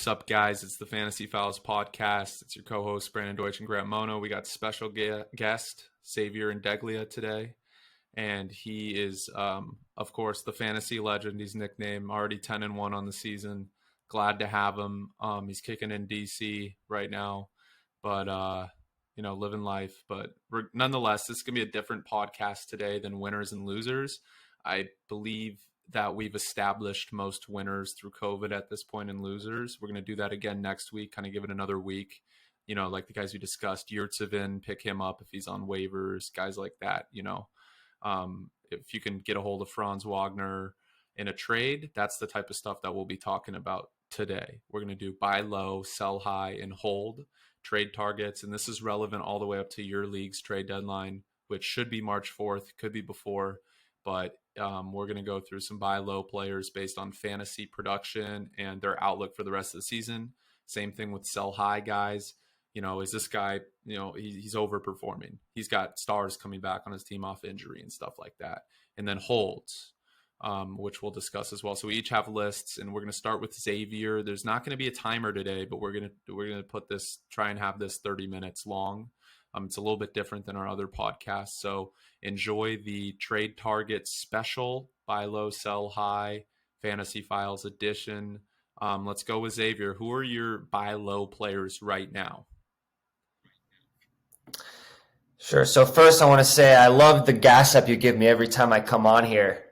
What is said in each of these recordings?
What's up, guys? It's the Fantasy Files podcast. It's your co-hosts Brandon Deutsch and Grant Mono. We got special guest Xavier Indeglia today, and he is, of course, the fantasy legend. He's nicknamed already 10-1 on the season. Glad to have him. He's kicking in DC right now, but living life. But nonetheless, this is gonna be a different podcast today than winners and losers. I believe that we've established most winners through COVID at this point and losers. We're going to do that again next week, kind of give it another week. Like the guys we discussed, Yurtsevin, pick him up if he's on waivers, guys like that. If you can get a hold of Franz Wagner in a trade, that's the type of stuff that we'll be talking about today. We're going to do buy low, sell high, and hold trade targets. And this is relevant all the way up to your league's trade deadline, which should be March 4th, could be before. But we're going to go through some buy low players based on fantasy production and their outlook for the rest of the season. Same thing with sell high guys. Is this guy, he's overperforming. He's got stars coming back on his team off injury and stuff like that. And then holds, which we'll discuss as well. So we each have lists, and we're going to start with Xavier. There's not going to be a timer today, but we're going to try and have this 30 minutes long. It's a little bit different than our other podcasts. So enjoy the trade target special, buy low, sell high, Fantasy Files edition. Let's go with Xavier. Who are your buy low players right now? Sure. So first I want to say I love the gas up you give me every time I come on here.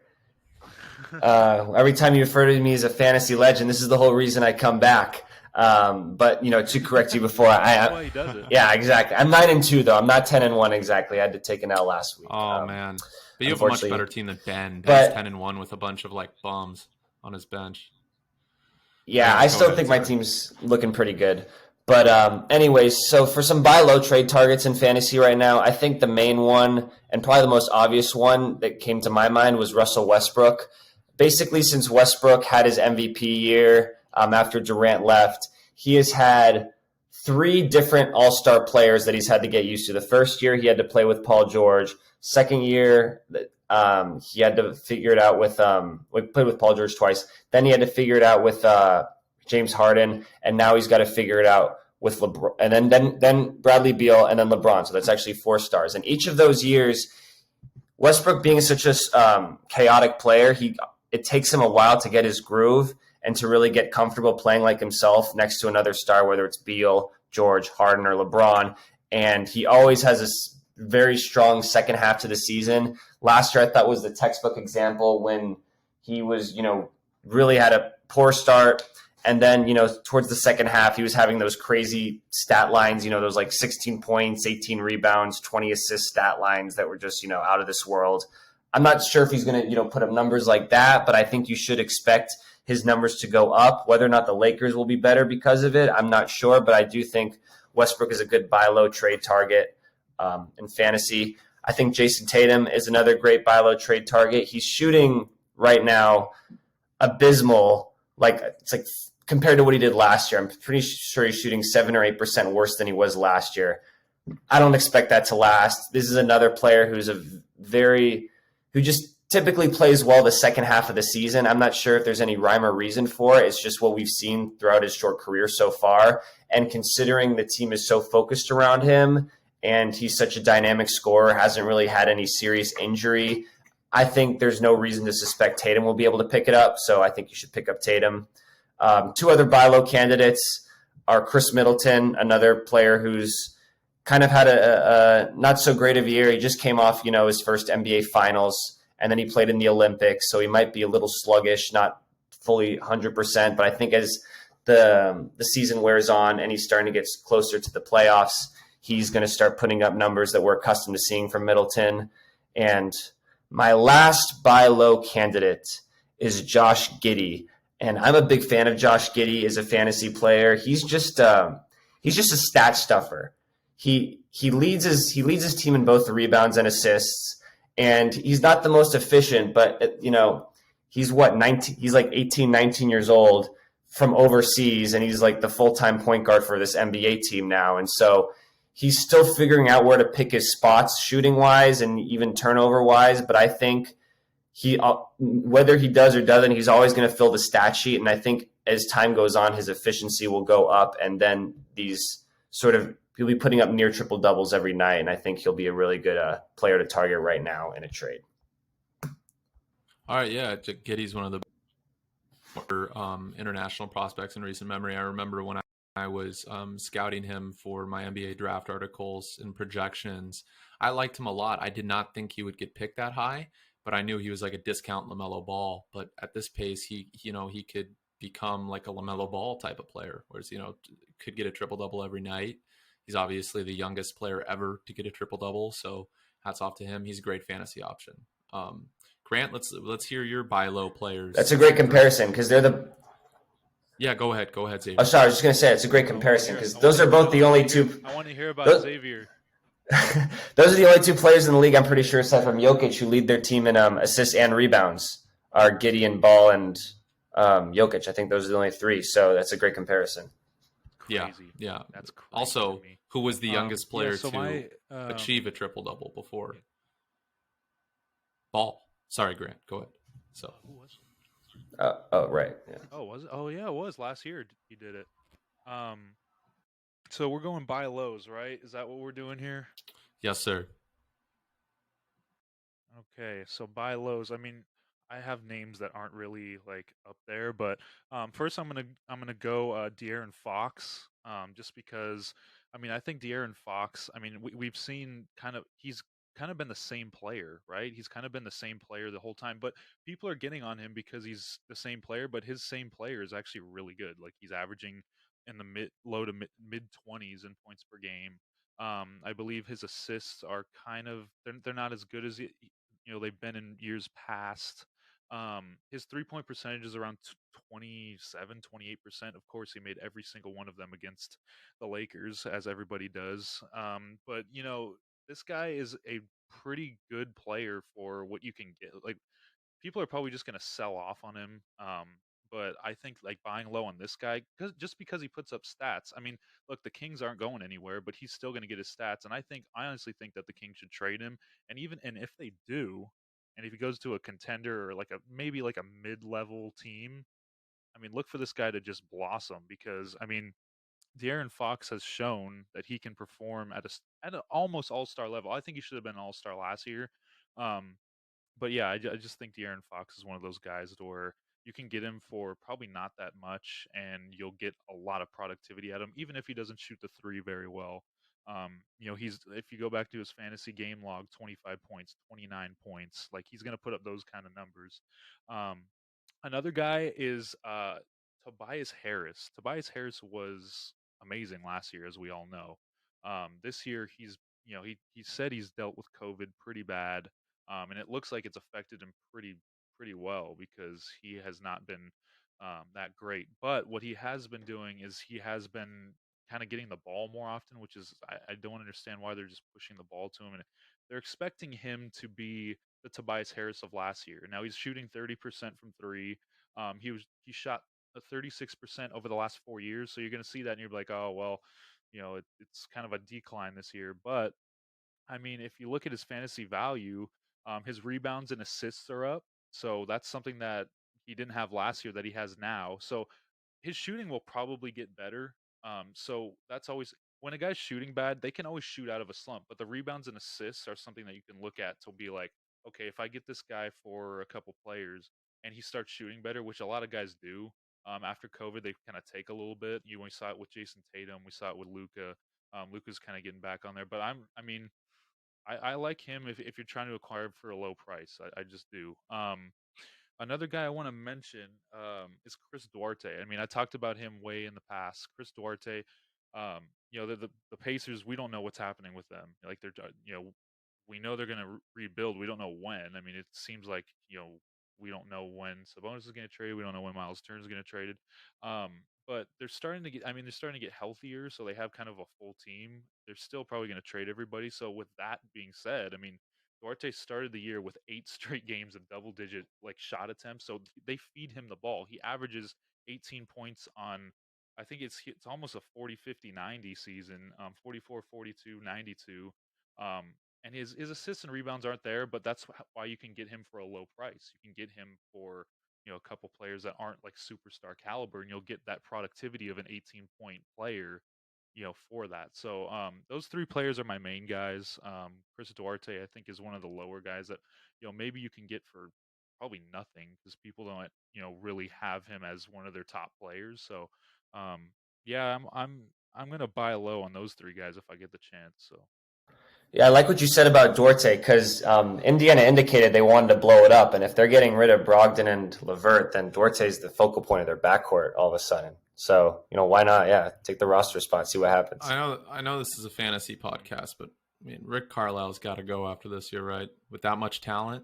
Every time you refer to me as a fantasy legend, this is the whole reason I come back. But to correct you before, why he does it. Yeah, exactly. I'm 9-2 though. I'm not 10-1 exactly. I had to take an L last week. Oh man, but you have a much better team than Ben. Ben's 10-1 with a bunch of bums on his bench. Yeah, I still think my team's looking pretty good. But anyways, so for some buy low trade targets in fantasy right now, I think the main one and probably the most obvious one that came to my mind was Russell Westbrook. Basically, since Westbrook had his MVP year. After Durant left, he has had 3 different all-star players that he's had to get used to. The first year, he had to play with Paul George. Second year, he had to figure it out with we played with Paul George twice. Then he had to figure it out with James Harden, and now he's got to figure it out with LeBron, and then Bradley Beal, and then LeBron. So that's actually 4 stars. And each of those years, Westbrook being such a chaotic player, it takes him a while to get his groove and to really get comfortable playing like himself next to another star, whether it's Beal, George, Harden, or LeBron. And he always has this very strong second half to the season. Last year, I thought was the textbook example when he was, really had a poor start. And then, towards the second half, he was having those crazy stat lines, those 16 points, 18 rebounds, 20 assist stat lines that were just, out of this world. I'm not sure if he's going to, put up numbers like that, but I think you should expect his numbers to go up. Whether or not the Lakers will be better because of it, I'm not sure, but I do think Westbrook is a good buy low trade target in fantasy. I think Jason Tatum is another great buy low trade target. He's shooting right now abysmal, it's compared to what he did last year. I'm pretty sure he's shooting 7 or 8% worse than he was last year. I don't expect that to last. This is another player who just typically plays well the second half of the season. I'm not sure if there's any rhyme or reason for it. It's just what we've seen throughout his short career so far. And considering the team is so focused around him and he's such a dynamic scorer, hasn't really had any serious injury, I think there's no reason to suspect Tatum will be able to pick it up. So I think you should pick up Tatum. 2 other buy low candidates are Chris Middleton, another player who's kind of had a not so great of a year. He just came off, his first NBA Finals. And then he played in the Olympics, so he might be a little sluggish, not fully 100%. But I think as the season wears on and he's starting to get closer to the playoffs, he's going to start putting up numbers that we're accustomed to seeing from Middleton. And my last buy low candidate is Josh Giddey. And I'm a big fan of Josh Giddey as a fantasy player. He's just a stat stuffer. He leads his team in both the rebounds and assists. And he's not the most efficient, but, he's 19, he's 18, 19 years old from overseas, and he's the full-time point guard for this NBA team now. And so he's still figuring out where to pick his spots shooting-wise and even turnover-wise. But I think whether he does or doesn't, he's always going to fill the stat sheet. And I think as time goes on, his efficiency will go up, and then these sort of he'll be putting up near triple doubles every night, and I think he'll be a really good player to target right now in a trade. All right, yeah, Giddey's one of the international prospects in recent memory. I remember when I was scouting him for my NBA draft articles and projections, I liked him a lot. I did not think he would get picked that high, but I knew he was like a discount LaMelo Ball. But at this pace, he could become like a LaMelo Ball type of player, whereas could get a triple double every night. He's obviously the youngest player ever to get a triple double, so hats off to him. He's a great fantasy option. Grant, let's hear your buy low players. That's a great comparison because they're the. Yeah, go ahead, Xavier. Oh, sorry, I was just going to say it's a great comparison because those are both the only two. I want to hear about Xavier. Those are the only two players in the league, I'm pretty sure, aside from Jokic, who lead their team in assists and rebounds, are Gideon, Ball, and Jokic. I think those are the only three, so that's a great comparison. Yeah. That's crazy. Also, who was the youngest player to achieve a triple-double before? Ball. Sorry, Grant. Go ahead. So. Who was it? Right. Yeah. Oh, was it? Oh, yeah, it was. Last year he did it. So we're going buy lows, right? Is that what we're doing here? Yes, sir. Okay, so buy lows. I mean, I have names that aren't really like up there, but first I'm gonna go De'Aaron Fox, just because I mean I think De'Aaron Fox. I mean we've seen he's kind of been the same player, right? He's kind of been the same player the whole time, but people are getting on him because he's the same player, but his same player is actually really good. Like he's averaging in the low to mid 20s in points per game. I believe his assists are they're not as good as they've been in years past. His 3-point percentage is around 27, 28%. Of course, he made every single one of them against the Lakers, as everybody does. But this guy is a pretty good player for what you can get. Like people are probably just going to sell off on him. But I think like buying low on this guy just because he puts up stats. I mean, look, the Kings aren't going anywhere, but he's still going to get his stats. And I honestly think that the Kings should trade him. And if they do, and if he goes to a contender or maybe like a mid-level team, I mean, look for this guy to just blossom because I mean, De'Aaron Fox has shown that he can perform at an almost all-star level. I think he should have been an all-star last year. Um, but yeah, I just think De'Aaron Fox is one of those guys where you can get him for probably not that much, and you'll get a lot of productivity at him, even if he doesn't shoot the three very well. He's if you go back to his fantasy game log, 25 points, 29 points, like he's going to put up those kind of numbers. Um, Another guy is Tobias Harris. Tobias Harris was amazing last year, as we all know. This year, he said he's dealt with COVID pretty bad, and it looks like it's affected him pretty well because he has not been that great. But what he has been doing is he has been kind of getting the ball more often, which is I don't understand why they're just pushing the ball to him, and they're expecting him to be the Tobias Harris of last year. Now he's shooting 30% from three. He shot a 36% over the last 4 years. So you're going to see that and you're like, oh well, it's kind of a decline this year. But I mean, if you look at his fantasy value, his rebounds and assists are up. So that's something that he didn't have last year that he has now. So his shooting will probably get better. So that's always when a guy's shooting bad, they can always shoot out of a slump. But the rebounds and assists are something that you can look at to be like, okay, if I get this guy for a couple players and he starts shooting better, which a lot of guys do. After COVID, they kind of take a little bit. We saw it with Jason Tatum. We saw it with Luka. Luka's kind of getting back on there, but I like him if you're trying to acquire for a low price. I just do. Another guy I want to mention is Chris Duarte. I mean, I talked about him way in the past. Chris Duarte, the Pacers, we don't know what's happening with them. Like we know they're going to rebuild. We don't know when. I mean, it seems like we don't know when Sabonis is going to trade. We don't know when Miles Turner is going to trade. But they're starting to get. I mean, they're starting to get healthier, so they have kind of a full team. They're still probably going to trade everybody. So with that being said, I mean, Duarte started the year with 8 straight games of double-digit shot attempts. So they feed him the ball. He averages 18 points on. I think it's almost a 40, 50, 90 season. 44, 42, 92. And his assists and rebounds aren't there, but that's why you can get him for a low price. You can get him for a couple players that aren't like superstar caliber, and you'll get that productivity of an 18-point player, for that. So those three players are my main guys. Chris Duarte, I think, is one of the lower guys that maybe you can get for probably nothing because people don't really have him as one of their top players. So yeah, I'm gonna buy low on those three guys if I get the chance. So. Yeah, I like what you said about Duarte because Indiana indicated they wanted to blow it up, and if they're getting rid of Brogdon and LeVert, then Duarte's the focal point of their backcourt all of a sudden. So why not? Yeah, take the roster spot, see what happens. I know this is a fantasy podcast, but I mean Rick Carlisle's got to go after this year, right? With that much talent.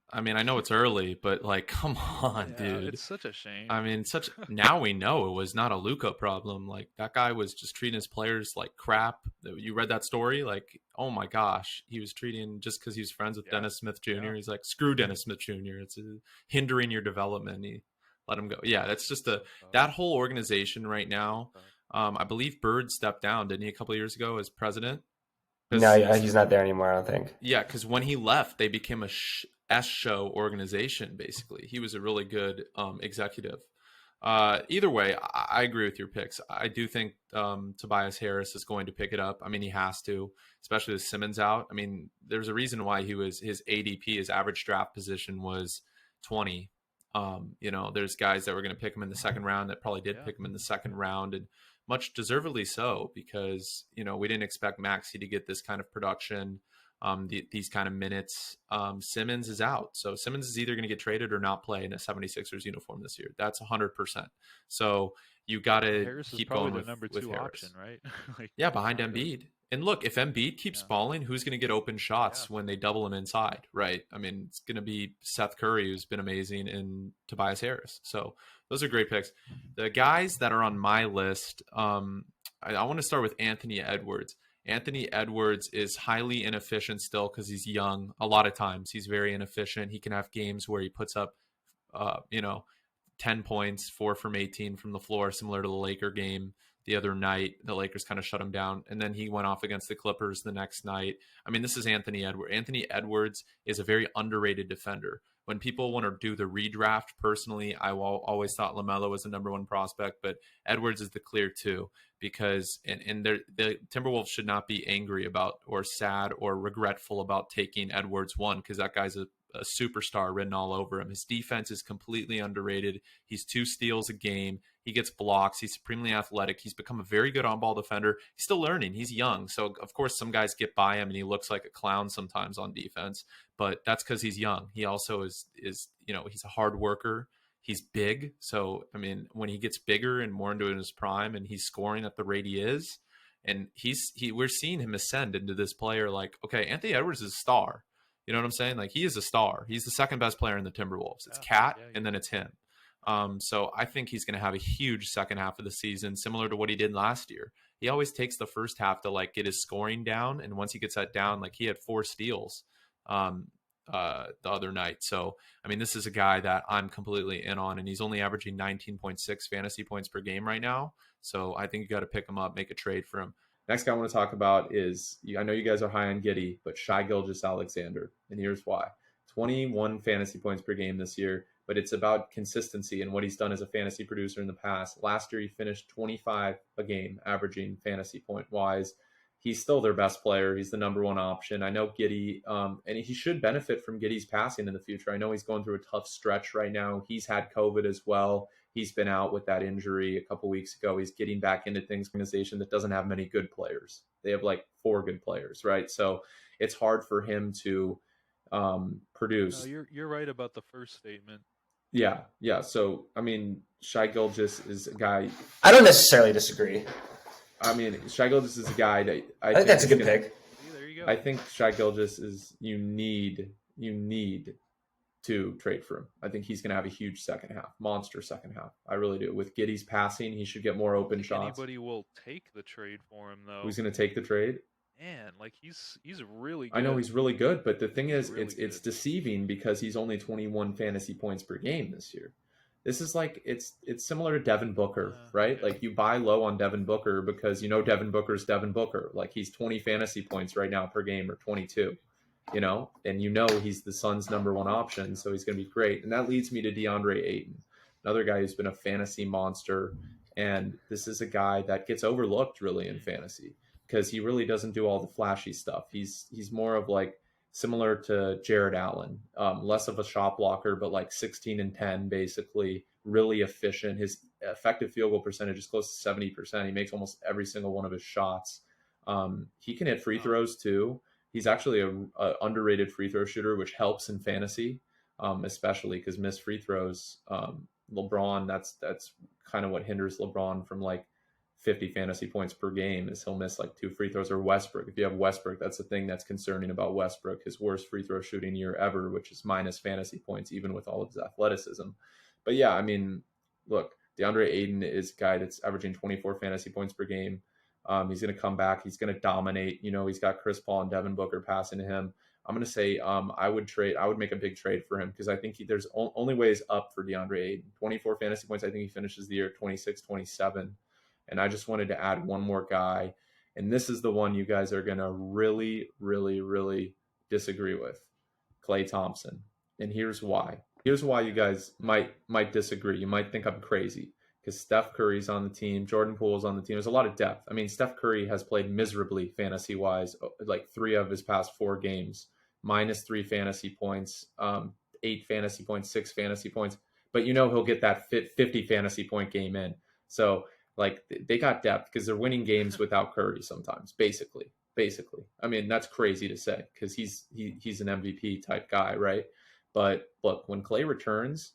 I mean, I know it's early, but like, come on, dude. It's such a shame. I mean, now we know it was not a Luka problem. Like that guy was just treating his players like crap. You read that story? Like, oh my gosh, he was treating just because he was friends with Dennis Smith Jr. Yeah. He's like, screw Dennis Smith Jr. It's hindering your development. He let him go. Yeah, that's just that whole organization right now. I believe Bird stepped down, didn't he, a couple of years ago as president? No, he's not there anymore, I don't think. Yeah, because when he left, they became a S-show organization, basically. He was a really good executive. Either way, I agree with your picks. I do think Tobias Harris is going to pick it up. I mean, he has to, especially with Simmons out. I mean, there's a reason why his ADP, his average draft position was 20. There's guys that were going to pick him in the second round that probably did pick him in the second round, and much deservedly so, because we didn't expect Maxey to get this kind of production, these kind of minutes. Simmons is out, so Simmons is either going to get traded or not play in a 76ers uniform this year. That's 100%. So you got to keep going with number two option, right? Behind Embiid. And look, if Embiid keeps falling, who's going to get open shots when they double him inside, right? I mean, it's going to be Seth Curry, who's been amazing, and Tobias Harris. So those are great picks. The guys that are on my list, I want to start with Anthony Edwards. Anthony Edwards is highly inefficient still because he's young. A lot of times he's very inefficient. He can have games where he puts up, 10 points, 4 from 18 from the floor, similar to the Laker game the other night. The Lakers kind of shut him down, and then he went off against the Clippers the next night. I mean, this is Anthony Edwards. Anthony Edwards is a very underrated defender. When people want to do the redraft, personally, I always thought LaMelo was the number one prospect, but Edwards is the clear two, because the Timberwolves should not be angry about or sad or regretful about taking Edwards one, because that guy's a superstar written all over him. His defense is completely underrated. He's 2 steals a game. He gets blocks. He's supremely athletic. He's become a very good on-ball defender. He's still learning. He's young. So, of course, some guys get by him and he looks like a clown sometimes on defense, but that's because he's young. He also is he's a hard worker. He's big. So, I mean, when he gets bigger and more into his prime and he's scoring at the rate he is, and we're seeing him ascend into this player like, okay, Anthony Edwards is a star. You know what I'm saying? Like, he is a star. He's the second best player in the Timberwolves. It's Cat, and then it's him. So I think he's going to have a huge second half of the season, similar to what he did last year. He always takes the first half to like get his scoring down, and once he gets that down, like he had 4 steals the other night. So I mean, this is a guy that I'm completely in on, and he's only averaging 19.6 fantasy points per game right now. So I think you got to pick him up, make a trade for him. Next guy I want to talk about is, I know you guys are high on Giddey, but Shai Gilgeous-Alexander, and here's why. 21 fantasy points per game this year, but it's about consistency and what he's done as a fantasy producer in the past. Last year, he finished 25 a game, averaging fantasy point-wise. He's still their best player. He's the number one option. I know Giddey, and he should benefit from Giddey's passing in the future. I know he's going through a tough stretch right now. He's had COVID as well. He's been out with that injury a couple weeks ago. He's getting back into things. Organization that doesn't have many good players. They have like 4 good players, right? So it's hard for him to produce. No, you're right about the first statement. Yeah. So I mean, Shai Gilgeous is a guy. I don't necessarily disagree. I mean, Shai Gilgeous is a guy that I think that's a good pick. See, there you go. I think Shai Gilgeous is you need to trade for him. I think he's going to have a huge second half, monster second half. I really do. With Giddey's passing, he should get more open shots. Anybody will take the trade for him, though. Who's going to take the trade? Man, like he's really good. I know he's really good, but the thing is, really it's deceiving because he's only 21 fantasy points per game this year. This is like it's similar to Devin Booker, right? Like you buy low on Devin Booker because Devin Booker's Devin Booker. Like he's 20 fantasy points right now per game or 22. and he's the Suns' number one option, so he's going to be great. And that leads me to DeAndre Ayton, another guy who's been a fantasy monster. And this is a guy that gets overlooked really in fantasy because he really doesn't do all the flashy stuff. He's more of like similar to Jared Allen, less of a shot blocker, but like 16 and 10, basically really efficient. His effective field goal percentage is close to 70%. He makes almost every single one of his shots. He can hit free throws too. He's actually a underrated free throw shooter, which helps in fantasy, especially because missed free throws. LeBron, that's kind of what hinders LeBron from like 50 fantasy points per game is he'll miss like 2 free throws. Or Westbrook. If you have Westbrook, that's the thing that's concerning about Westbrook, his worst free throw shooting year ever, which is minus fantasy points, even with all of his athleticism. But yeah, I mean, look, DeAndre Ayton is a guy that's averaging 24 fantasy points per game. He's going to come back. He's going to dominate. He's got Chris Paul and Devin Booker passing to him. I'm going to say I would make a big trade for him because I think there's only ways up for DeAndre Ayton. 24 fantasy points. I think he finishes the year 26, 27. And I just wanted to add one more guy. And this is the one you guys are going to really, really, really disagree with. Klay Thompson. And here's why. Here's why you guys might disagree. You might think I'm crazy because Steph Curry's on the team. Jordan Poole's on the team. There's a lot of depth. I mean, Steph Curry has played miserably fantasy-wise, like 3 of his past 4 games. -3 fantasy points, 8 fantasy points, 6 fantasy points. But he'll get that 50 fantasy point game in. So, like, they got depth because they're winning games without Curry sometimes, basically. I mean, that's crazy to say because he's an MVP type guy, right? But look, when Klay returns,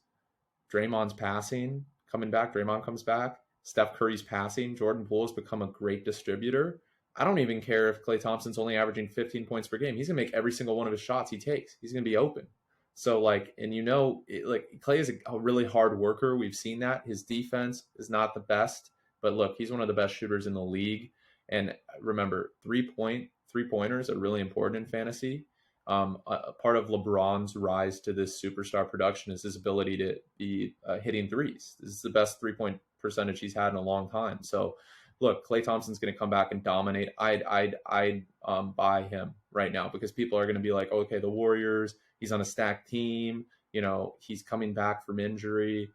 Draymond's passing, coming back, Draymond comes back, Steph Curry's passing, Jordan Poole's become a great distributor. I don't even care if Klay Thompson's only averaging 15 points per game. He's going to make every single one of his shots he takes. He's going to be open. So, like, and Klay is a really hard worker. We've seen that. His defense is not the best. But look, he's one of the best shooters in the league. And remember, three-pointers are really important in fantasy. A part of LeBron's rise to this superstar production is his ability to be hitting threes. This is the best 3-point percentage he's had in a long time. So, look, Klay Thompson's going to come back and dominate. I'd buy him right now because people are going to be like, okay, the Warriors, he's on a stacked team. He's coming back from injury.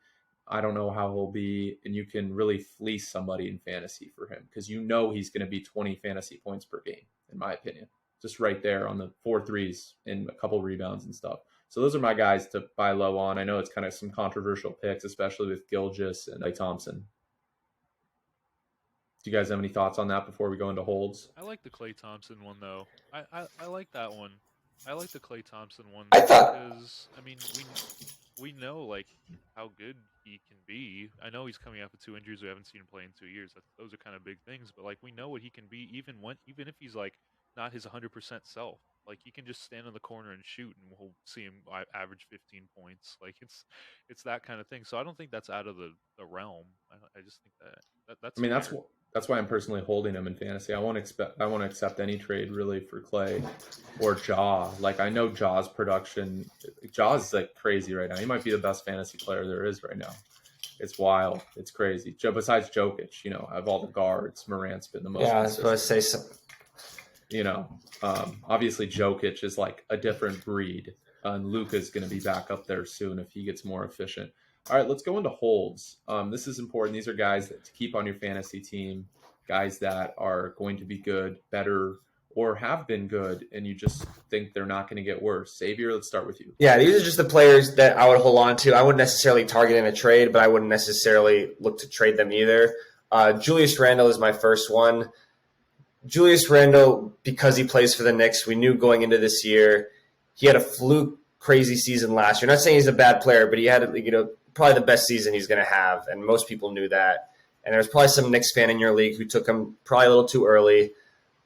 I don't know how he'll be. And you can really fleece somebody in fantasy for him because he's going to be 20 fantasy points per game, in my opinion. Just right there on the 4 threes and a couple rebounds and stuff. So those are my guys to buy low on. I know it's kind of some controversial picks, especially with Gilgeous and Klay Thompson. Do you guys have any thoughts on that before we go into holds? I like the Klay Thompson one though. I like that one. I like the Klay Thompson one because I mean we know like how good he can be. I know he's coming off of 2 injuries. We haven't seen him play in 2 years. Those are kind of big things. But like we know what he can be even if he's like not his 100% self. Like he can just stand in the corner and shoot, and we'll see him average 15 points. Like it's that kind of thing. So I don't think that's out of the realm. I just think that's. I mean that's why I'm personally holding him in fantasy. I won't accept any trade really for Klay or Ja. Like I know Ja's production. Ja's like crazy right now. He might be the best fantasy player there is right now. It's wild. It's crazy. Besides Jokic, of all the guards, Morant's been the most. Yeah, I was supposed to say so. Obviously Jokic is like a different breed, and Luka's going to be back up there soon if he gets more efficient. All right, let's go into holds. This is important. These are guys that to keep on your fantasy team, guys that are going to be good, better, or have been good, and you just think they're not going to get worse. Xavier, let's start with you. Yeah, these are just the players that I would hold on to. I wouldn't necessarily target in a trade, but I wouldn't necessarily look to trade them either. Julius Randle is my first one. Julius Randle, because he plays for the Knicks, we knew going into this year, he had a fluke crazy season last year. Not saying he's a bad player, but he had, probably the best season he's going to have, and most people knew that. And there's probably some Knicks fan in your league who took him probably a little too early,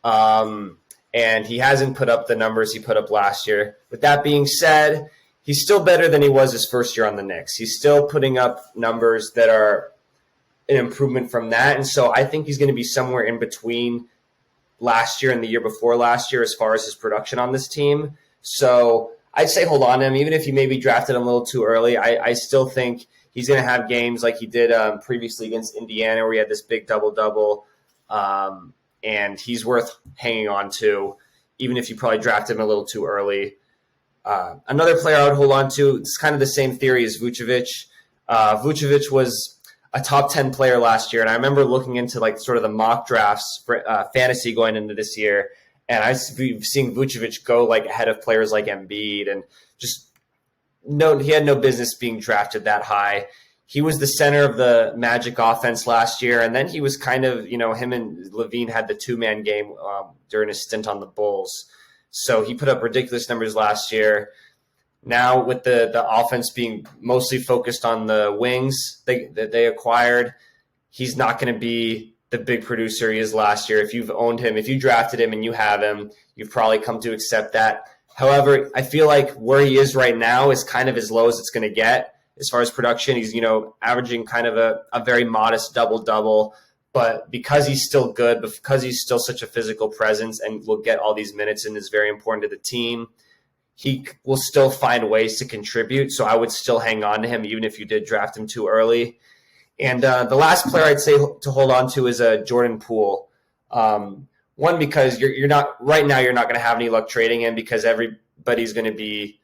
and he hasn't put up the numbers he put up last year. With that being said, he's still better than he was his first year on the Knicks. He's still putting up numbers that are an improvement from that, and so I think he's going to be somewhere in between last year and the year before last year as far as his production on this team. So I'd say hold on to him, even if you maybe drafted him a little too early. I still think he's going to have games like he did previously against Indiana where he had this big double-double, and he's worth hanging on to, even if you probably drafted him a little too early. Another player I would hold on to, it's kind of the same theory as Vucevic. Vucevic was a top 10 player last year, and I remember looking into like sort of the mock drafts for fantasy going into this year, and I've seen Vucevic go like ahead of players like Embiid, and just he had no business being drafted that high. He was the center of the Magic offense last year, and then he was kind of, him and Levine had the two-man game during his stint on the Bulls. So he put up ridiculous numbers last year. Now with the offense being mostly focused on the wings that they acquired, he's not going to be the big producer he is last year. If you've owned him, if you drafted him and you have him, you've probably come to accept that. However, I feel like where he is right now is kind of as low as it's going to get as far as production. He's, averaging kind of a very modest double-double. But because he's still good, because he's still such a physical presence and will get all these minutes and is very important to the team, he will still find ways to contribute. So I would still hang on to him even if you did draft him too early. And the last player I'd say to hold on to is Jordan Poole. One, because you're not right now, you're not going to have any luck trading him because everybody's going to be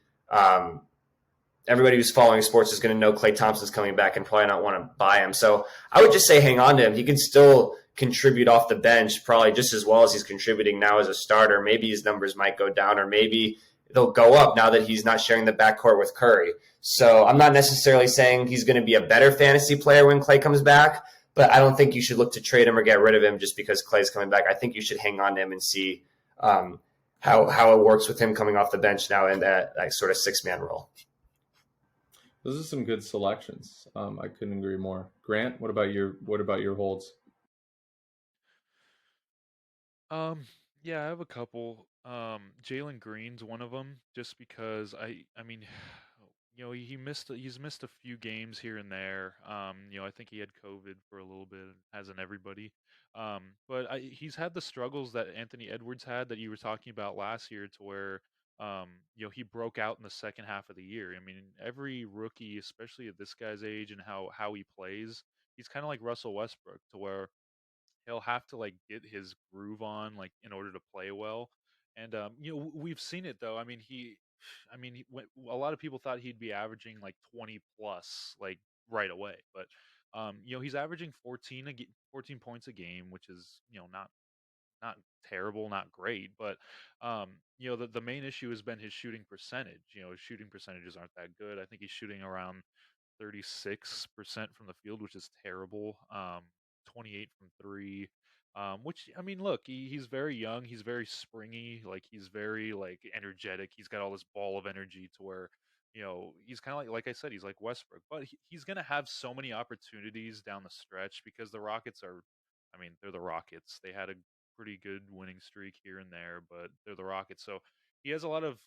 everybody who's following sports is going to know Klay Thompson's coming back and probably not want to buy him. So I would just say hang on to him. He can still contribute off the bench probably just as well as he's contributing now as a starter. Maybe his numbers might go down, or maybe they'll go up now that he's not sharing the backcourt with Curry. So I'm not necessarily saying he's going to be a better fantasy player when Klay comes back, but I don't think you should look to trade him or get rid of him just because Klay's coming back. I think you should hang on to him and see how it works with him coming off the bench now in that sort of six-man role. Those are some good selections. I couldn't agree more. Grant, what about your holds? Yeah, I have a couple. Jalen Green's one of them, just because I mean, he's missed a few games here and there. I think he had COVID for a little bit, hasn't everybody? But he's had the struggles that Anthony Edwards had that you were talking about last year, to where he broke out in the second half of the year. I mean, every rookie, especially at this guy's age and how he plays, he's kind of like Russell Westbrook, to where he'll have to like get his groove on, like, in order to play well. And we've seen it though. I mean, a lot of people thought he'd be averaging like 20 plus like right away, but he's averaging 14 points a game, which is not terrible, not great, but the main issue has been his shooting percentage. His shooting percentages aren't that good. I think he's shooting around 36% from the field, which is terrible. 28 from three. Which, I mean, look, he's very young. He's very springy. Like, he's very like energetic. He's got all this ball of energy, to where he's kind of like I said, he's like Westbrook. But he's gonna have so many opportunities down the stretch, because the Rockets are, I mean, they're the Rockets. They had a pretty good winning streak here and there, but they're the Rockets. So he has a lot of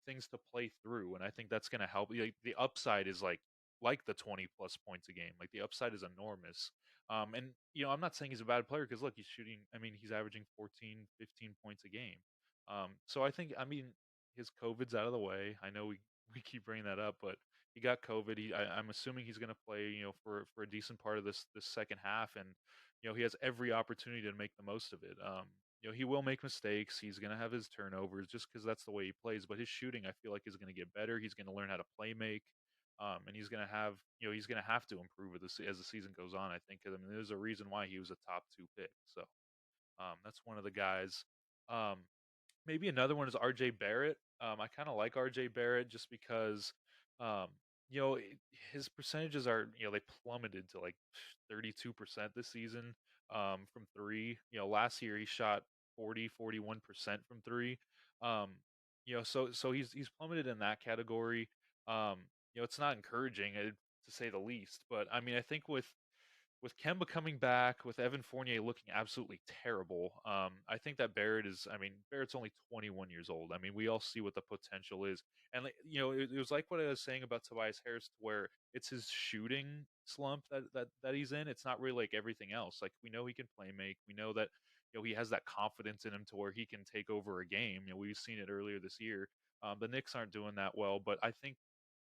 things to play through, and I think that's going to help. Like, the upside is like the 20 plus points a game. Like, the upside is enormous. And I'm not saying he's a bad player, because look, he's shooting. I mean, he's averaging 14, 15 points a game. So I think, I mean, his COVID's out of the way. I know we keep bringing that up, but he got COVID. I'm assuming he's going to play, for a decent part of this second half, and he has every opportunity to make the most of it. He will make mistakes. He's going to have his turnovers, just because that's the way he plays. But his shooting, I feel like, is going to get better. He's going to learn how to play make, and he's going to have, he's going to have to improve as the season goes on. I think. I mean, there's a reason why he was a top 2 pick. So that's one of the guys. Um, Maybe another one is RJ Barrett. I kind of like RJ Barrett, just because, um, his percentages are, they plummeted to like 32% this season, from three. Last year he shot 41% from three. Um, so he's plummeted in that category. Um, it's not encouraging, to say the least. But I mean, I think with Kemba coming back, with Evan Fournier looking absolutely terrible, I think that Barrett's only 21 years old. I mean, we all see what the potential is. And, like, it was like what I was saying about Tobias Harris, where it's his shooting slump that he's in. It's not really like everything else. Like, we know he can play make. We know that, he has that confidence in him, to where he can take over a game. We've seen it earlier this year. The Knicks aren't doing that well, but I think,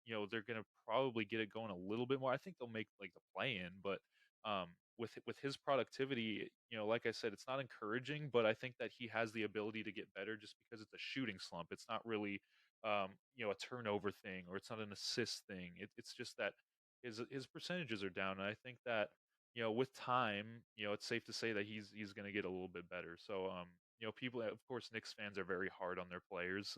they're going to probably get it going a little bit more. I think they'll make like the play in, but with his productivity, like I said, it's not encouraging, but I think that he has the ability to get better just because it's a shooting slump. It's not really a turnover thing, or it's not an assist thing. It's just that his percentages are down, and I think that with time, it's safe to say that he's going to get a little bit better. So people, of course, Knicks fans are very hard on their players,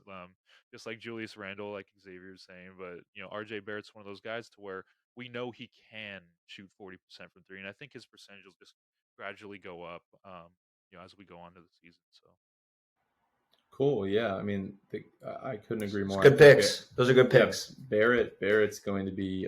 just like Julius Randle, like Xavier was saying. But RJ Barrett's one of those guys to where we know he can shoot 40% from three, and I think his percentage will just gradually go up, as we go on to the season. So Cool. Yeah. I mean, I couldn't agree It's more. good picks. Those are good Yeah, picks. Barrett's going to be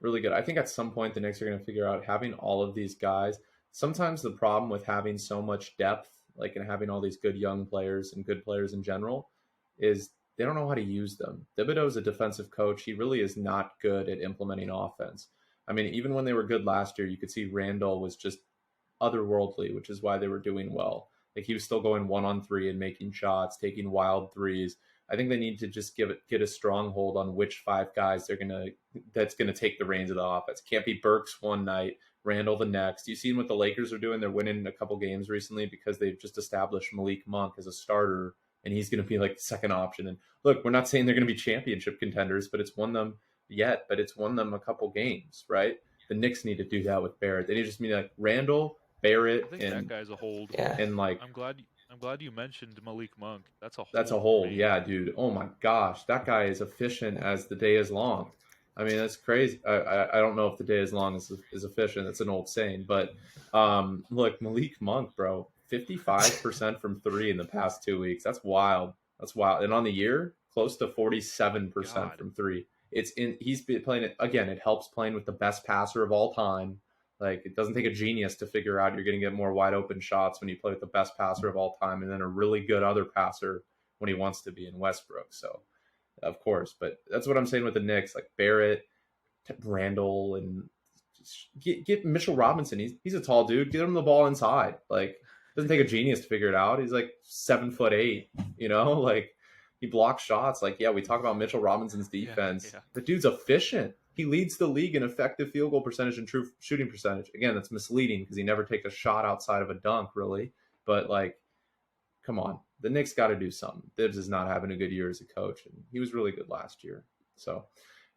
really good. I think at some point the Knicks are going to figure out having all of these guys. Sometimes the problem with having so much depth, like and having all these good young players and good players in general, is they don't know how to use them. Thibodeau's a defensive coach. He really is not good at implementing offense. I mean, even when they were good last year, you could see Randall was just otherworldly, which is why they were doing well. Like he was still going 1-on-3 and making shots, taking wild threes. I think they need to just get a stronghold on which five guys that's gonna take the reins of the offense. Can't be Burks one night, Randall the next. You've seen what the Lakers are doing. They're winning a couple games recently because they've just established Malik Monk as a starter, and he's gonna be like the second option. And look, we're not saying they're gonna be championship contenders, but it's won them a couple games, right? The Knicks need to do that with Barrett. They need to just be like Randall, Barrett, I think that guy's a hold. Yeah. and like I'm glad you mentioned Malik Monk. That's a hold. that's a hold. Yeah, dude. Oh my gosh, that guy is efficient as the day is long. I mean, that's crazy. I don't know if the day is long is efficient. That's an old saying, but look, Malik Monk, bro, 55% from three in the past 2 weeks. That's wild. That's wild. And on the year, close to 47% from three. He's been playing it again. It helps playing with the best passer of all time. Like it doesn't take a genius to figure out you're going to get more wide open shots when you play with the best passer of all time, and then a really good other passer when he wants to be in Westbrook. So, of course, but that's what I'm saying with the Knicks, like Barrett, Randall, and get Mitchell Robinson. He's a tall dude. Get him the ball inside. Like it doesn't take a genius to figure it out. He's like 7'8". Like he blocks shots. Like we talk about Mitchell Robinson's defense. Yeah. The dude's efficient. He leads the league in effective field goal percentage and true shooting percentage. Again, that's misleading because he never takes a shot outside of a dunk, really. But, like, come on. The Knicks got to do something. Thibs is not having a good year as a coach, and he was really good last year. So,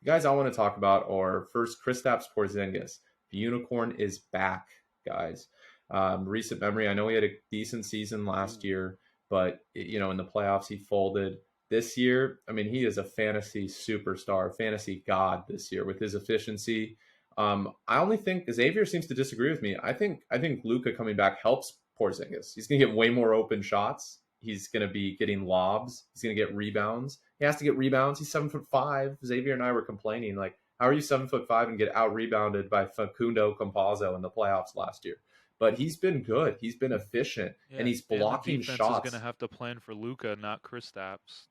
the guys I want to talk about are, first, Kristaps Porzingis. The unicorn is back, guys. Recent memory, I know he had a decent season last year, but, in the playoffs he folded. This year, I mean, he is a fantasy superstar, fantasy god this year with his efficiency. I only think Xavier seems to disagree with me. I think Luka coming back helps Porzingis. He's going to get way more open shots. He's going to be getting lobs. He's going to get rebounds. He has to get rebounds. He's 7'5". Xavier and I were complaining, like, how are you 7'5" and get out rebounded by Facundo Campazzo in the playoffs last year? But he's been good. He's been efficient, and he's blocking shots. The defense is going to have to plan for Luka, not Kristaps.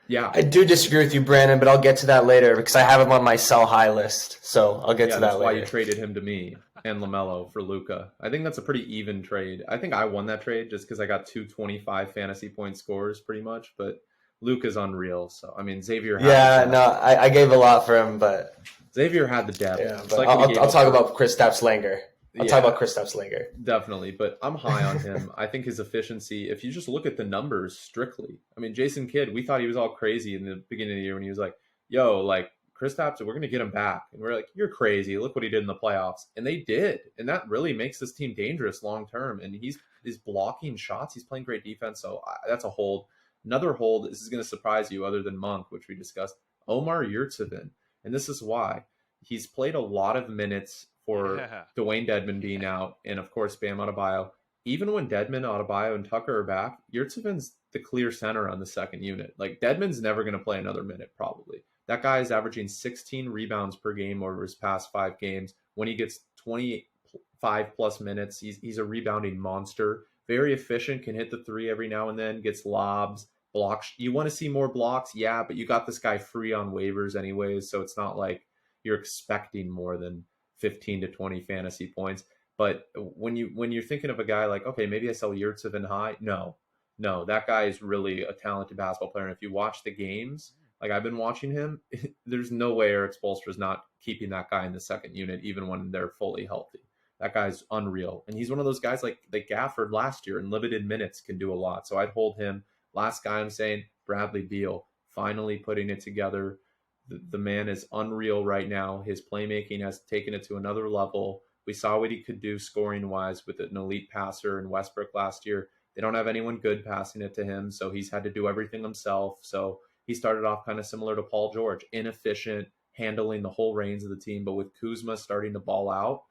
Yeah, I do disagree with you, Brandon, but I'll get to that later because I have him on my sell high list. So I'll get to that that's later. Why you traded him to me and LaMelo for Luka. I think that's a pretty even trade. I think I won that trade just because I got 225 fantasy point scores pretty much, but Luka's unreal. So, I mean, Xavier had I gave a lot for him, but Xavier had the depth. Yeah, but I'll talk about Kristaps Langer. I'll talk about Kristaps Langer. Definitely, but I'm high on him. I think his efficiency, if you just look at the numbers strictly, I mean, Jason Kidd, we thought he was all crazy in the beginning of the year when he was like, yo, like, Kristaps, we're going to get him back. And we're like, you're crazy. Look what he did in the playoffs. And they did. And that really makes this team dangerous long term. And he's blocking shots. He's playing great defense. So that's a hold. Another hold, this is going to surprise you other than Monk, which we discussed, Omar Yurtseven. And this is why. He's played a lot of minutes for Dwayne Dedmon being out, and of course Bam Adebayo. Even when Dedmon, Adebayo, and Tucker are back, Yurtseven's the clear center on the second unit. Like Dedmon's never going to play another minute, probably. That guy is averaging 16 rebounds per game over his past 5 games. When he gets 25 plus minutes, he's a rebounding monster. Very efficient, can hit the three every now and then, gets lobs, blocks. You want to see more blocks? Yeah, but you got this guy free on waivers anyways, so it's not like you're expecting more than 15 to 20 fantasy points. But when you're thinking of a guy like, okay, maybe I sell Yurtseven high. No, that guy is really a talented basketball player. And if you watch the games, like I've been watching him, there's no way Eric Spoelstra is not keeping that guy in the second unit, even when they're fully healthy. that guy's unreal. And he's one of those guys like Gafford last year in limited minutes can do a lot. So I'd hold him. Last guy I'm saying, Bradley Beal, finally putting it together. The man is unreal right now. His playmaking has taken it to another level. We saw what he could do scoring-wise with an elite passer in Westbrook last year. They don't have anyone good passing it to him, so he's had to do everything himself. So he started off kind of similar to Paul George, inefficient, handling the whole reins of the team. But with Kuzma starting to ball out,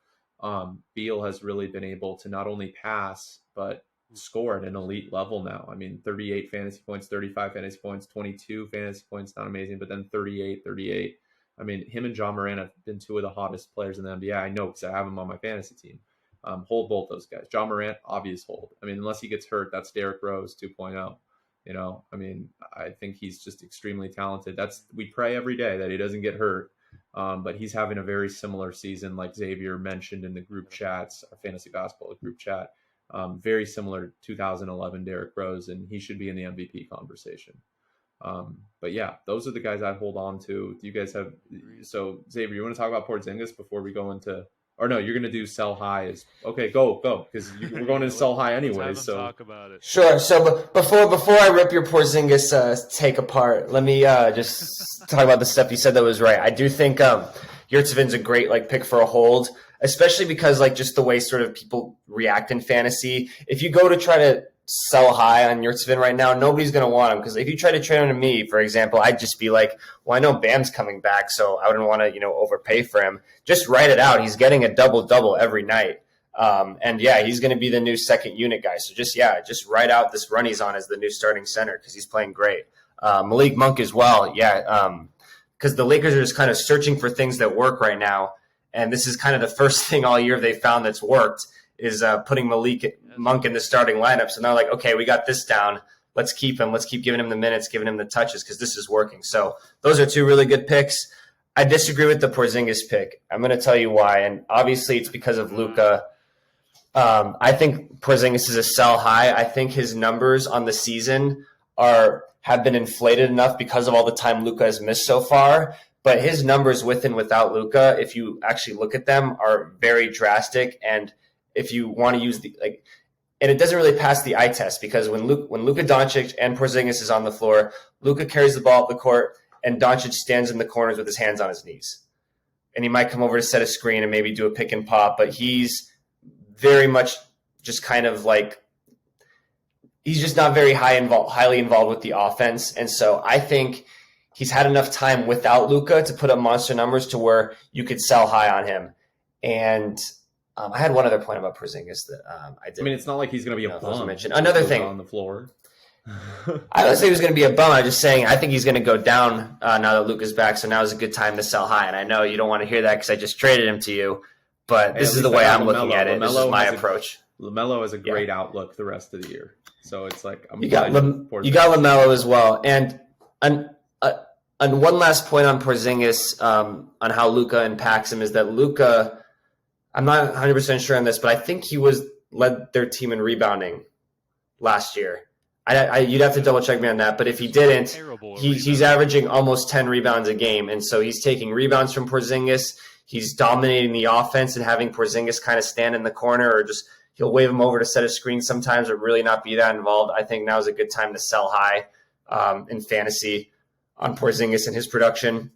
Beal has really been able to not only pass, but score at an elite level now. I mean, 38 fantasy points, 35 fantasy points, 22 fantasy points, not amazing, but then 38. I mean, him and John Morant have been two of the hottest players in the NBA. I know because I have him on my fantasy team. Hold both those guys. John Morant, obvious hold. I mean, unless he gets hurt, that's Derrick Rose 2.0. You know, I mean, I think he's just extremely talented. We pray every day that he doesn't get hurt. But he's having a very similar season, like Xavier mentioned in the group chats, our fantasy basketball group chat. Very similar to 2011 Derrick Rose, and he should be in the MVP conversation. But yeah, those are the guys I'd hold on to. Do you guys have? So Xavier, you want to talk about Porzingis before we go into? Or no, you're going to do sell high. Okay, go because we're going to sell high anyway. So talk about it. Sure. So before I rip your Porzingis take apart, let me just talk about the stuff you said that was right. I do think Yurtseven's a great pick for a hold, especially because just the way sort of people react in fantasy. If you go to try to sell high on Yurtseven right now, nobody's going to want him, because if you try to trade him to me, for example, I'd just be like, well, I know Bam's coming back, so I wouldn't want to overpay for him. Just write it out. He's getting a double every night. And yeah, he's going to be the new second unit guy. So just write out this run he's on as the new starting center, because he's playing great. Malik Monk as well. Yeah. Because the Lakers are just kind of searching for things that work right now. And this is kind of the first thing all year they found that's worked, is putting Malik Monk in the starting lineup. So now okay, we got this down. Let's keep him. Let's keep giving him the minutes, giving him the touches, because this is working. So those are two really good picks. I disagree with the Porzingis pick. I'm going to tell you why. And obviously it's because of Luka. I think Porzingis is a sell high. I think his numbers on the season have been inflated enough because of all the time Luka has missed so far. But his numbers with and without Luka, if you actually look at them, are very drastic. And if you want to use and it doesn't really pass the eye test, because when Luka Doncic and Porzingis is on the floor, Luka carries the ball up the court and Doncic stands in the corners with his hands on his knees. And he might come over to set a screen and maybe do a pick and pop, but he's very much just kind of he's just not very highly involved with the offense. And so I think he's had enough time without Luka to put up monster numbers to where you could sell high on him. And I had one other point about Porzingis that I did. I mean, it's not like he's going to be a bum. Another thing on the floor. I don't say he was going to be a bum. I'm just saying I think he's going to go down now that Luka's back. So now is a good time to sell high. And I know you don't want to hear that because I just traded him to you, but this is the way I'm looking at it. This is my approach. LaMelo has a great outlook the rest of the year. So it's you got LaMelo as well. And one last point on Porzingis on how Luka impacts him is that Luka, I'm not 100% sure on this, but I think he led their team in rebounding last year. You'd have to double check me on that, but if he didn't, he's averaging almost 10 rebounds a game, and so he's taking rebounds from Porzingis. He's dominating the offense and having Porzingis kind of stand in the corner, or just he'll wave him over to set a screen sometimes, or really not be that involved. I think now is a good time to sell high in fantasy on Porzingis and his production.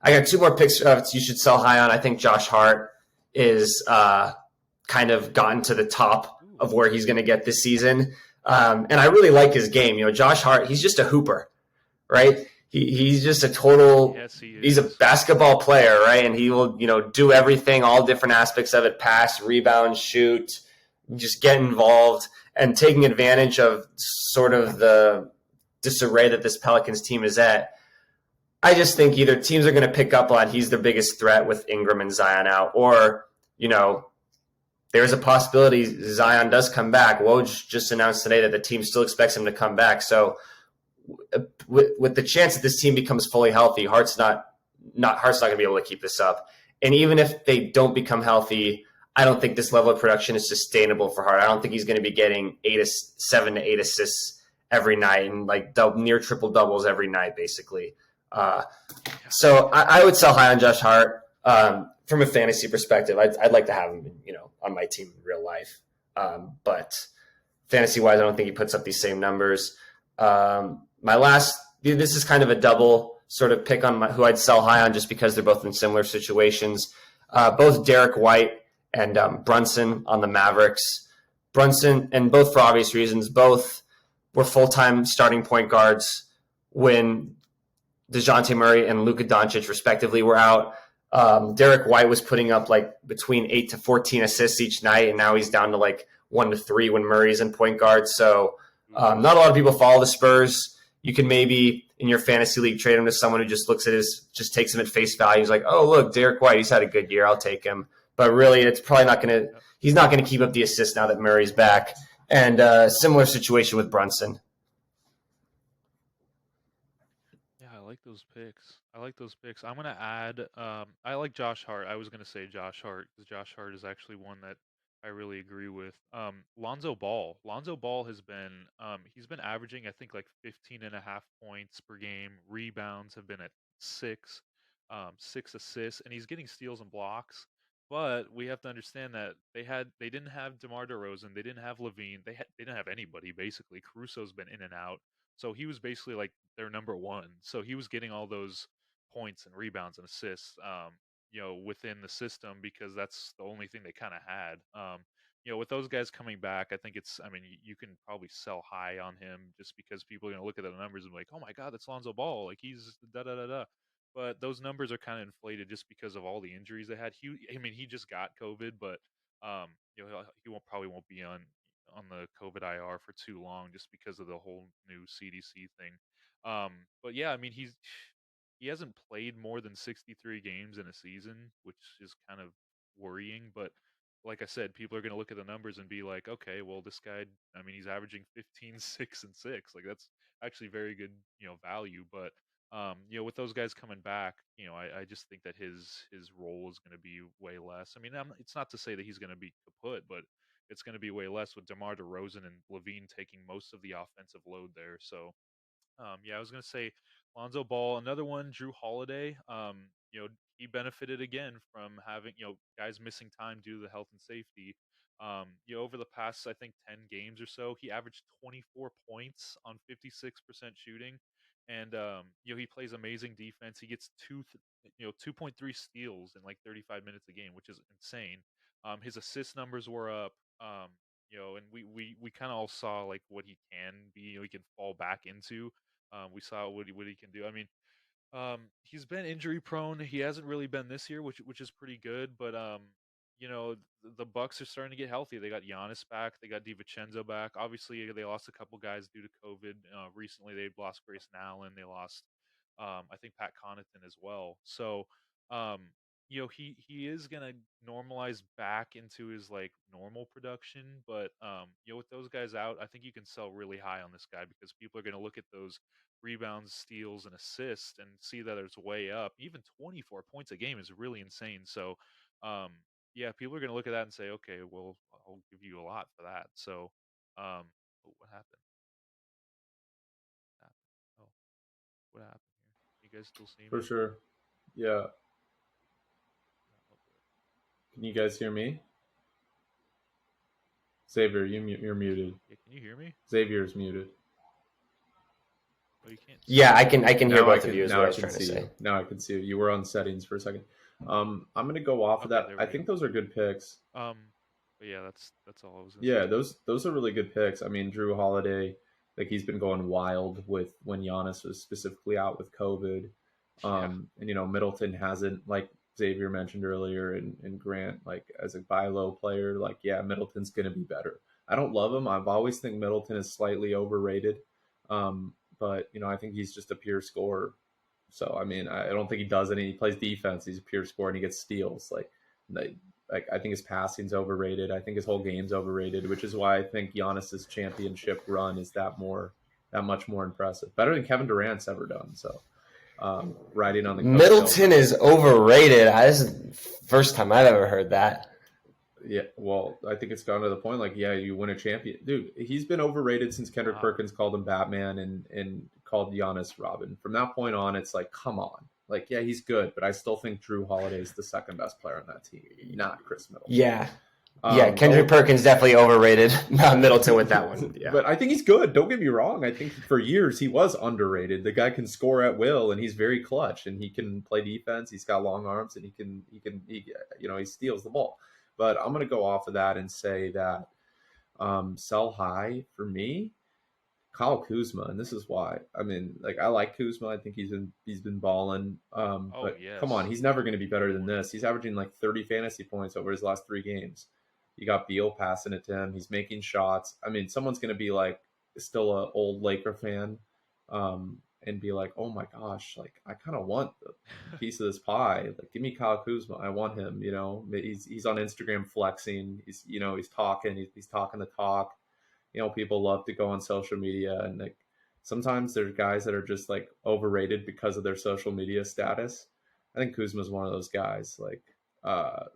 I got two more picks you should sell high on. I think Josh Hart is kind of gotten to the top of where he's going to get this season. And I really like his game. Josh Hart, he's just a hooper, right? He's just a total he's a basketball player, right? And he will, do everything, all different aspects of it: pass, rebound, shoot, just get involved, and taking advantage of sort of the disarray that this Pelicans team is at. I just think either teams are going to pick up on he's their biggest threat with Ingram and Zion out, or, there's a possibility Zion does come back. Woj just announced today that the team still expects him to come back. So with the chance that this team becomes fully healthy, Hart's not going to be able to keep this up. And even if they don't become healthy, I don't think this level of production is sustainable for Hart. I don't think he's going to be getting 7 to 8 assists every night and near triple doubles every night, basically. So I would sell high on Josh Hart. From a fantasy perspective, I'd like to have him, on my team in real life. But fantasy-wise, I don't think he puts up these same numbers. This is kind of a double sort of pick on who I'd sell high on just because they're both in similar situations. Both Derek White and Brunson on the Mavericks. Brunson, and both for obvious reasons, both were full-time starting point guards when DeJounte Murray and Luka Doncic respectively were out. Derek White was putting up like between 8 to 14 assists each night, and now he's down to like 1 to 3 when Murray's in point guard. So not a lot of people follow the Spurs. You can maybe in your fantasy league trade him to someone who just just takes him at face value. He's like, oh, look, Derek White, he's had a good year. I'll take him. But really, it's probably he's not going to keep up the assists now that Murray's back. And similar situation with Brunson. Yeah, I like those picks. I'm going to add, I like Josh Hart. I was going to say Josh Hart because Josh Hart is actually one that I really agree with. Lonzo Ball. Lonzo Ball has been, he's been averaging, I think, like 15.5 points per game. Rebounds have been at 6, 6 assists, and he's getting steals and blocks. But we have to understand that they didn't have DeMar DeRozan, they didn't have Levine, they didn't have anybody basically. Caruso's been in and out, so he was basically like their number one. So he was getting all those points and rebounds and assists, within the system because that's the only thing they kind of had. With those guys coming back, I think you can probably sell high on him just because people are going to look at the numbers and be like, oh my God, that's Lonzo Ball. Like he's da da da da. But those numbers are kind of inflated just because of all the injuries they had. He just got COVID, but he probably won't be on the COVID IR for too long just because of the whole new CDC thing. But yeah, he hasn't played more than 63 games in a season, which is kind of worrying. But like I said, people are going to look at the numbers and be like, okay, well, this guy, he's averaging 15, 6, and 6. Like that's actually very good, value. But with those guys coming back, I just think that his role is going to be way less. It's not to say that he's going to be kaput, but it's going to be way less with DeMar DeRozan and Levine taking most of the offensive load there. So, I was going to say Lonzo Ball, another one, Drew Holiday. He benefited again from having, guys missing time due to the health and safety. Over the past, I think 10 games or so, he averaged 24 points on 56% shooting. And he plays amazing defense. He gets 2.3 steals in like 35 minutes a game, which is insane. His assist numbers were up. And we kind of all saw like what he can be. He can fall back into. We saw what he can do. He's been injury prone. He hasn't really been this year, which is pretty good. But the Bucks are starting to get healthy. They got Giannis back. They got DiVincenzo back. Obviously, they lost a couple guys due to COVID. Recently, they lost Grayson Allen. They lost, I think, Pat Connaughton as well. So, he is gonna normalize back into his like normal production. But with those guys out, I think you can sell really high on this guy because people are gonna look at those rebounds, steals, and assists and see that it's way up. Even 24 points a game is really insane. So, people are going to look at that and say, okay, well, I'll give you a lot for that. So, what happened? Oh, what happened here? You guys still see me? For sure. Yeah. Can you guys hear me? Xavier, you're muted. Yeah, can you hear me? Xavier's muted. Oh, you can't. Yeah, I can hear both of you. Is what I was trying to say. Now I can see you. You were on settings for a second. I'm going to go off of that. I think those are good picks. But yeah, that's all I was. Yeah, those are really good picks. Drew Holiday, like he's been going wild with when Giannis was specifically out with COVID. And Middleton hasn't, like Xavier mentioned earlier, and Grant, like as a buy low player, like Middleton's going to be better. I don't love him. I've always think Middleton is slightly overrated. But I think he's just a pure scorer. So I don't think he does any. He plays defense. He's a pure scorer and he gets steals. I think his passing's overrated. I think his whole game's overrated, which is why I think Giannis's championship run is that much more impressive. Better than Kevin Durant's ever done. So riding on the Middleton is overrated. This is the first time I've ever heard that. Yeah, well, I think it's gone to the point you win a champion. Dude, he's been overrated since Kendrick Perkins called him Batman and called Giannis Robin. From that point on, it's like, come on. Like, yeah, he's good, but I still think Drew Holiday is the second best player on that team, not Chris Middleton. Yeah. Kendrick Perkins definitely overrated. Not Middleton with that one. Yeah. But I think he's good. Don't get me wrong. I think for years he was underrated. The guy can score at will, and he's very clutch, and he can play defense. He's got long arms, and he steals the ball. But I'm going to go off of that and say that sell high for me, Kyle Kuzma, and this is why. I mean, like, I like Kuzma. I think he's been balling. But yes. Come on, he's never going to be better than this. He's averaging like 30 fantasy points over his last 3 games. You got Beal passing it to him. He's making shots. I mean, someone's going to be like still an old Laker fan and be like, oh my gosh, like I kind of want the piece of this pie. Like, give me Kyle Kuzma. I want him, he's on Instagram flexing. He's talking. He's talking the talk. People love to go on social media, and like sometimes there's guys that are just like overrated because of their social media status. I think Kuzma's one of those guys. Like,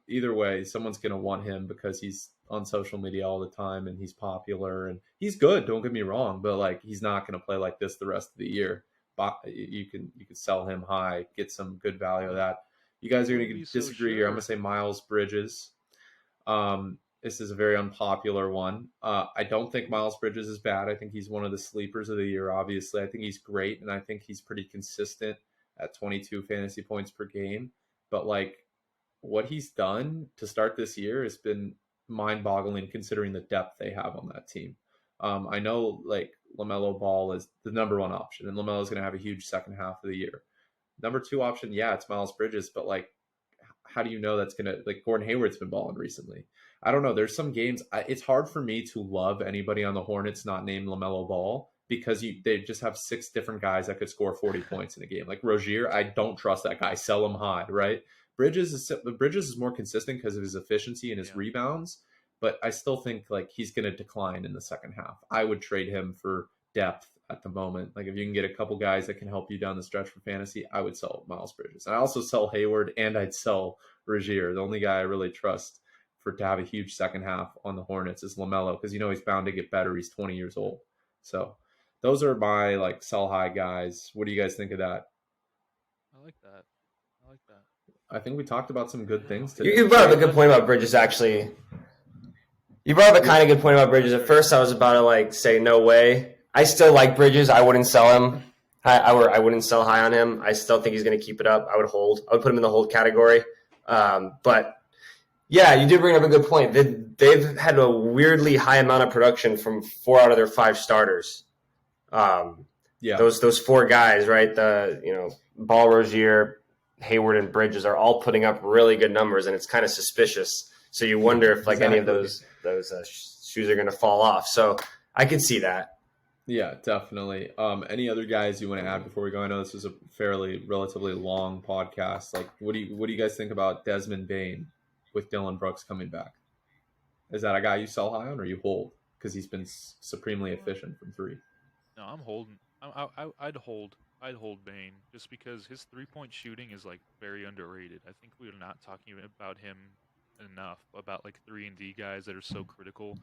either way, someone's going to want him because he's on social media all the time and he's popular and he's good. Don't get me wrong, but like, he's not going to play like this the rest of the year. But you can sell him high, get some good value of that. You guys are going to disagree here. I'm going to say Miles Bridges. This is a very unpopular one. I don't think Miles Bridges is bad. I think he's one of the sleepers of the year, obviously. I think he's great, and I think he's pretty consistent at 22 fantasy points per game. But like, what he's done to start this year has been mind-boggling considering the depth they have on that team. I know like LaMelo Ball is the number one option, and LaMelo is going to have a huge second half of the year. Number 2 option, yeah, it's Miles Bridges, but like, how do you know that's going to, like, Gordon Hayward's been balling recently. I don't know. There's some games. It's hard for me to love anybody on the Hornets not named LaMelo Ball because they just have 6 different guys that could score 40 points in a game. Like Rozier, I don't trust that guy. Sell him high, right? Bridges is more consistent because of his efficiency and his rebounds, but I still think like he's going to decline in the second half. I would trade him for depth at the moment. Like if you can get a couple guys that can help you down the stretch for fantasy, I would sell Miles Bridges. And I also sell Hayward, and I'd sell Rozier. The only guy I really trust to have a huge second half on the Hornets is LaMelo, because he's bound to get better. He's 20 years old. So those are my like sell high guys. What do you guys think of that? I like that. I think we talked about some good things today. You brought up a good point about Bridges, actually. You brought up a kind of good point about Bridges. At first, I was about to like say no way. I still like Bridges. I wouldn't sell him. I wouldn't sell high on him. I still think he's going to keep it up. I would hold. I would put him in the hold category. But yeah, you did bring up a good point. They've had a weirdly high amount of production from 4 out of their 5 starters. Those 4 guys, right? Ball, Rozier, Hayward, and Bridges are all putting up really good numbers, and it's kind of suspicious. So you wonder if like any of those shoes are going to fall off. So I could see that. Yeah, definitely. Any other guys you want to add before we go? I know this is a relatively long podcast. Like, what do you guys think about Desmond Bain with Dylan Brooks coming back? Is that a guy you sell high on, or you hold because he's been supremely efficient from 3? No, I'm holding. I'd hold. I'd hold Bane just because his 3-point shooting is like very underrated. I think we're not talking about him enough, about like 3-and-D guys that are so critical.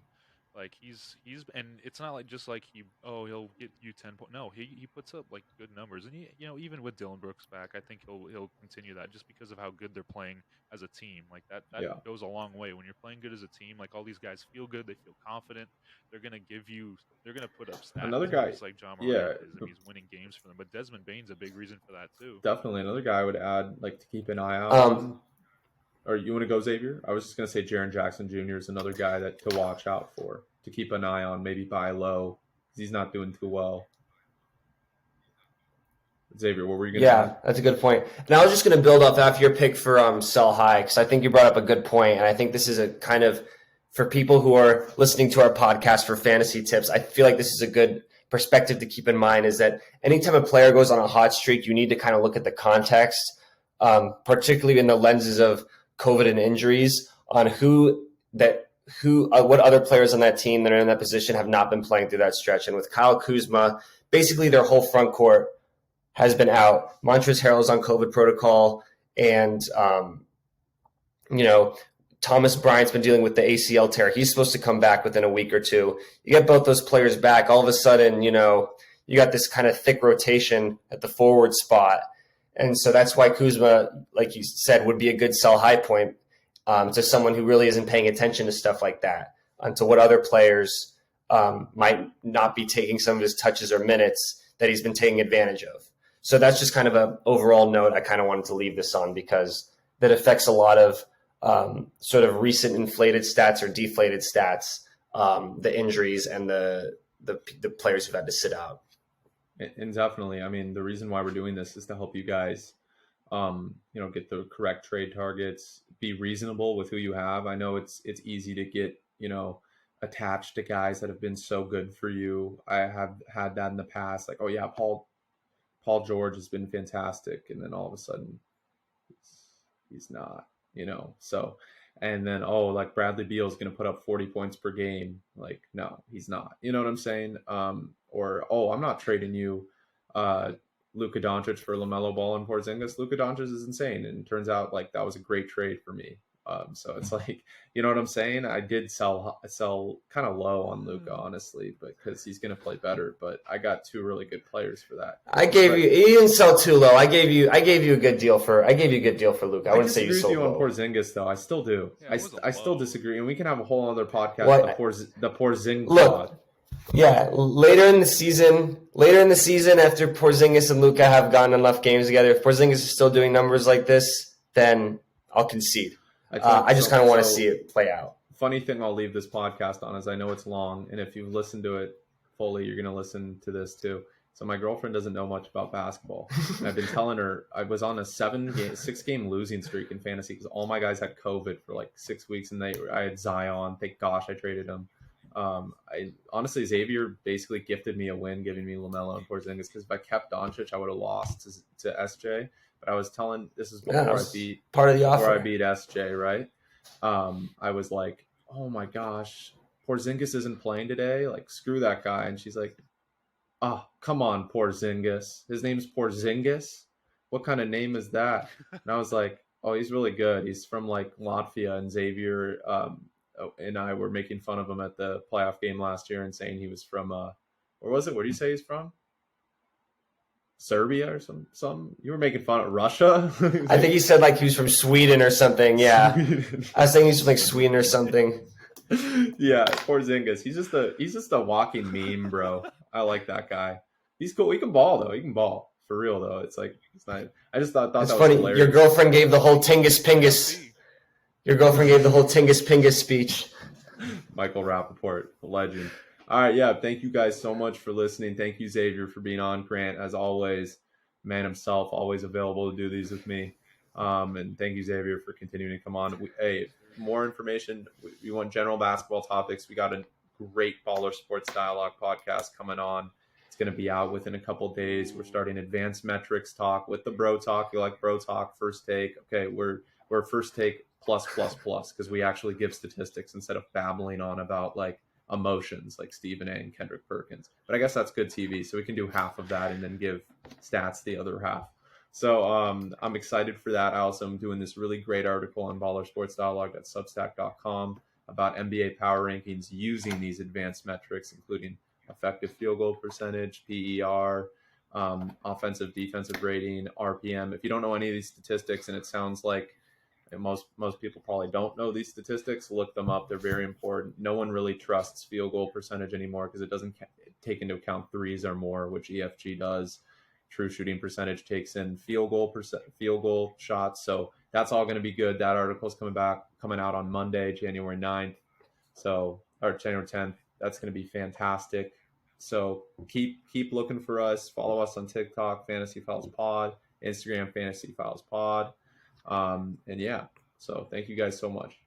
Like he's and it's not like just like he'll get you 10 points. No, he puts up like good numbers, and he even with Dylan Brooks back, I think he'll continue that just because of how good they're playing as a team. Like that goes a long way when you're playing good as a team. Like all these guys feel good, they feel confident. They're gonna put up stats. Another guy, just like John Morant is, and he's winning games for them. But Desmond Bane's a big reason for that too. Definitely another guy I would add, like, to keep an eye out. Or you want to go, Xavier? I was just going to say Jaren Jackson Jr. is another guy to watch out for, to keep an eye on, maybe buy low, because he's not doing too well. Xavier, what were you going to say? Yeah, that's a good point. And I was just going to build off after your pick for sell high, because I think you brought up a good point, and I think this is a kind of, for people who are listening to our podcast for fantasy tips, I feel like this is a good perspective to keep in mind, is that anytime a player goes on a hot streak, you need to kind of look at the context, particularly in the lenses of COVID and injuries, on what other players on that team that are in that position have not been playing through that stretch. And with Kyle Kuzma, basically their whole front court has been out. Montrezl Harrell's on COVID protocol, and Thomas Bryant's been dealing with the ACL tear. He's supposed to come back within a week or 2. You get both those players back, all of a sudden, you got this kind of thick rotation at the forward spot. And so that's why Kuzma, like you said, would be a good sell high point to someone who really isn't paying attention to stuff like that, and to what other players might not be taking some of his touches or minutes that he's been taking advantage of. So that's just kind of an overall note I kind of wanted to leave this on, because that affects a lot of sort of recent inflated stats or deflated stats, the injuries and the players who've had to sit out. And definitely, I mean, the reason why we're doing this is to help you guys, get the correct trade targets, be reasonable with who you have. I know it's easy to get, attached to guys that have been so good for you. I have had that in the past. Like, oh yeah, Paul George has been fantastic, and then all of a sudden, he's not. So, and then like Bradley Beal is going to put up 40 points per game. Like, no, he's not. You know what I'm saying? Or I'm not trading you Luka Doncic for LaMelo Ball and Porzingis. Luka Doncic is insane, and it turns out like that was a great trade for me. So it's like, you know what I'm saying? I did sell kind of low on Luka, honestly, but because he's going to play better. But I got two really good players for that. You didn't sell too low. I gave you a good deal for Luka. I wouldn't say you sold low. On Porzingis though. I still do. Yeah, I still disagree, and we can have a whole other podcast. The Porzingis. Look, yeah, later in the season, after Porzingis and Luka have gotten enough games together, if Porzingis is still doing numbers like this, then I'll concede. I just kind of want to see it play out. Funny thing I'll leave this podcast on is I know it's long, and if you've listened to it fully, you're going to listen to this too. So my girlfriend doesn't know much about basketball. And I've been telling her I was on a 6-game losing streak in fantasy because all my guys had COVID for like 6 weeks, and I had Zion. Thank gosh I traded him. Honestly, Xavier basically gifted me a win, giving me LaMelo and Porzingis, because if I kept Doncic, I would have lost to SJ. But I was telling, this is before I beat SJ, right? I was like, oh my gosh, Porzingis isn't playing today. Like, screw that guy. And she's like, oh, come on, Porzingis. His name's Porzingis? What kind of name is that? And I was like, oh, he's really good. He's from like Latvia, and Xavier and I were making fun of him at the playoff game last year and saying he was from where was it? Where do you say he's from? Serbia or some you were making fun of Russia. I think he said like he was from Sweden or something. Yeah, I was saying he's from like Sweden or something. Yeah, Porzingis. He's just a walking meme, bro. I like that guy. He's cool. He can ball though. He can ball for real though. It's like it's not. I just thought that funny. Was hilarious. Your girlfriend gave the whole Tingus Pingus speech. Michael Rappaport, the legend. All right, yeah. Thank you guys so much for listening. Thank you, Xavier, for being on. Grant, as always, man himself, always available to do these with me. And thank you, Xavier, for continuing to come on. More information. We want general basketball topics. We got a great Baller Sports Dialogue podcast coming on. It's going to be out within a couple days. We're starting advanced metrics talk with the Bro Talk. You like Bro Talk? First Take. Okay, we're First Take plus because we actually give statistics instead of babbling on about like emotions like Stephen A. and Kendrick Perkins. But I guess that's good TV, so we can do half of that and then give stats the other half. So I'm excited for that. I also am doing this really great article on ballersportsdialogue.substack.com about NBA power rankings using these advanced metrics, including effective field goal percentage, PER, offensive defensive rating, RPM. If you don't know any of these statistics, and it sounds like most people probably don't know these statistics, look them up. They're very important. No one really trusts field goal percentage anymore because it doesn't take into account threes or more, which EFG does. True shooting percentage takes in field goal shots. So that's all going to be good. That article is coming out on Monday, January 9th. Or January 10th. That's going to be fantastic. So keep looking for us. Follow us on TikTok, Fantasy Files Pod, Instagram, Fantasy Files Pod. And yeah, so thank you guys so much.